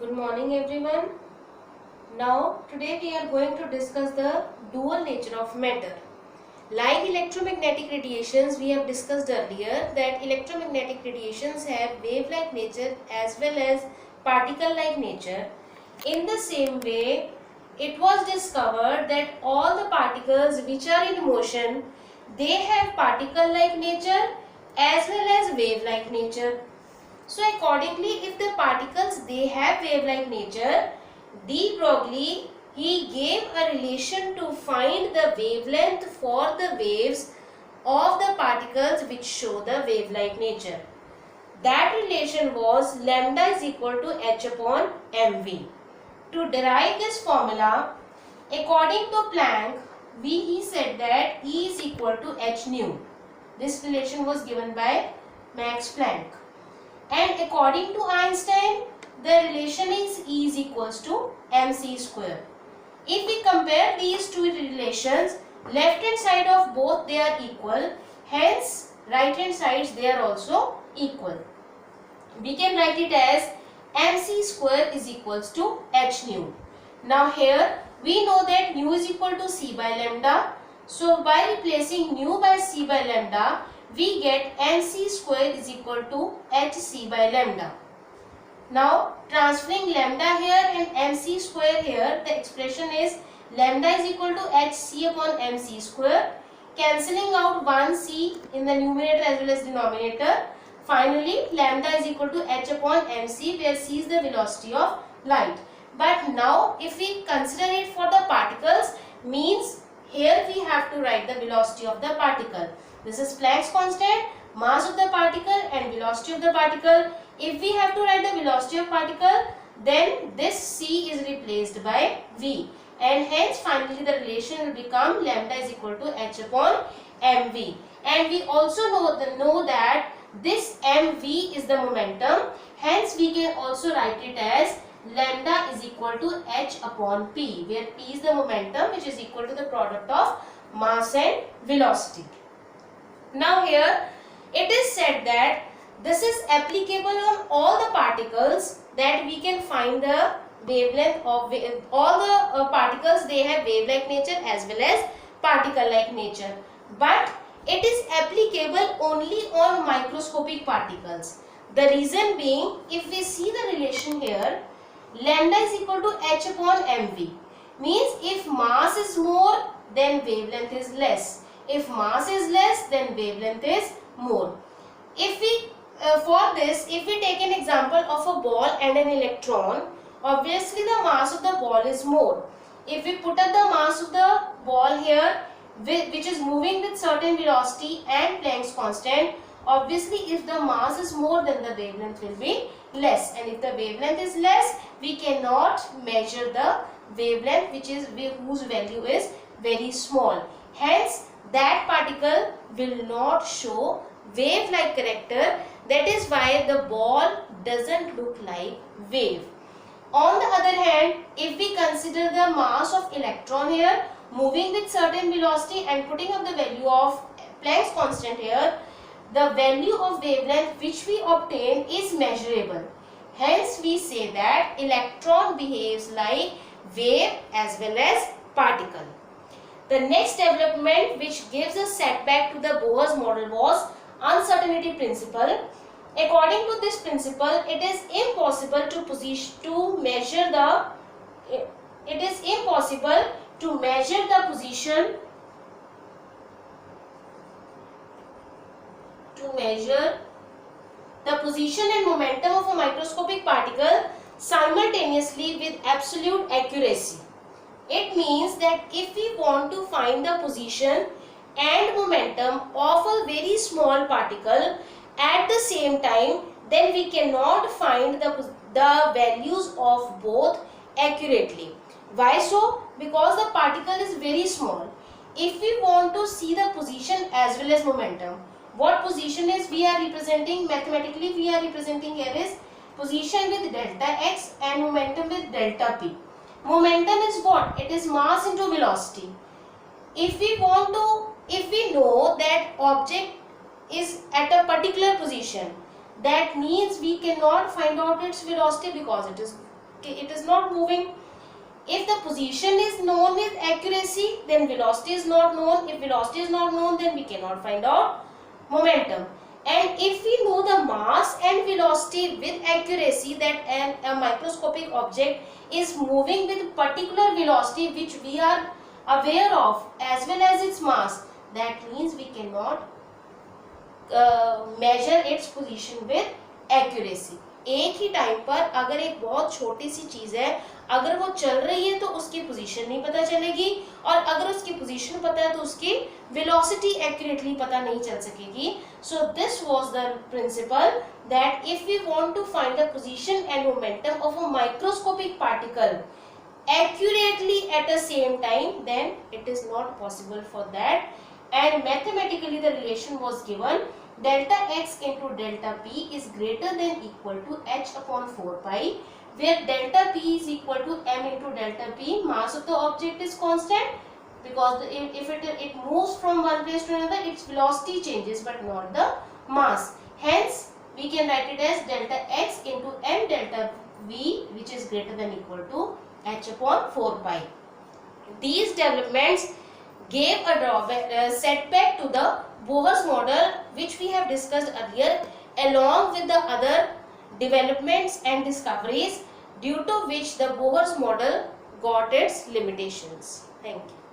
Good morning everyone. Now today we are going to discuss the dual nature of matter. Like electromagnetic radiations, we have discussed earlier that electromagnetic radiations have wave-like nature as well as particle-like nature. In the same way, it was discovered that all the particles which are in motion, they have particle-like nature as well as wave-like nature. So accordingly, if the particles they have wave-like nature, de Broglie he gave a relation to find the wavelength for the waves of the particles which show the wave-like nature. That relation was lambda is equal to h upon mv. To derive this formula, according to Planck, he said that E is equal to h nu. This relation was given by Max Planck. And according to Einstein, the relation is E is equals to mc square. If we compare these two relations, left hand side of both they are equal, hence right hand sides they are also equal. We can write it as mc square is equals to h nu. Now here we know that nu is equal to c by lambda. So by replacing nu by c by lambda, we get mc square is equal to hc by lambda. Now transferring lambda here and mc square here, the expression is lambda is equal to hc upon mc square, cancelling out 1c in the numerator as well as denominator. Finally lambda is equal to h upon mc, where c is the velocity of light. But now if we consider it for the particles, means here we have to write the velocity of the particle. This is Planck's constant, mass of the particle and velocity of the particle. If we have to write the velocity of particle, then this c is replaced by v, and hence finally the relation will become lambda is equal to h upon mv. And we also know that this mv is the momentum, hence we can also write it as lambda is equal to h upon p, where p is the momentum which is equal to the product of mass and velocity. Now here it is said that this is applicable on all the particles, that we can find the wavelength of all the particles, they have wave-like nature as well as particle-like nature. But it is applicable only on microscopic particles. The reason being, if we see the relation here, lambda is equal to h upon mv, means if mass is more, then wavelength is less. If mass is less, then wavelength is more. If we for this, if we take an example of a ball and an electron, obviously the mass of the ball is more. If we put up the mass of the ball here, which is moving with certain velocity and Planck's constant, obviously if the mass is more, then the wavelength will be less, and if the wavelength is less, we cannot measure the wavelength whose value is very small. Hence that particle will not show wave-like character. That is why the ball doesn't look like wave. On the other hand, if we consider the mass of electron here moving with certain velocity and putting up the value of Planck's constant here, the value of wavelength which we obtain is measurable. Hence we say that electron behaves like wave as well as particle. The next development which gives a setback to the Bohr's model was uncertainty principle. According to this principle, it is impossible to measure the position and momentum of a microscopic particle simultaneously with absolute accuracy. It means that if we want to find the position and momentum of a very small particle at the same time, then we cannot find the values of both accurately. Why so? Because the particle is very small. If we want to see the position as well as momentum, what position is we are representing mathematically? We are representing here is position with delta x and momentum with delta p. Momentum is what? It is mass into velocity. If we know that object is at a particular position, that means we cannot find out its velocity because it is it is not moving. If the position is known with accuracy, then velocity is not known. If velocity is not known, then we cannot find out momentum. And if we know the mass and velocity with accuracy, that a microscopic object is moving with particular velocity which we are aware of as well as its mass, that means we cannot measure its position with accuracy. एक ही time पर अगर एक बहुत छोटी सी चीज है, अगर वो चल रही है तो उसकी पोजीशन नहीं पता चलेगी, और अगर उसकी पोजीशन पता है तो उसकी वेलोसिटी एक्यूरेटली पता नहीं चल सकेगी. So this was the principle that if we want to find the position and momentum of a microscopic particle accurately at the same time, then it is not possible for that. And mathematically the relation was given, delta x into delta p is greater than equal to h upon 4 pi, where delta p is equal to m into delta p. Mass of the object is constant, because if it moves from one place to another, its velocity changes but not the mass. Hence we can write it as delta x into m delta v, which is greater than equal to h upon 4 pi. These developments gave a setback to the Bohr's model, which we have discussed earlier, along with the other developments and discoveries, due to which the Bohr's model got its limitations. Thank you.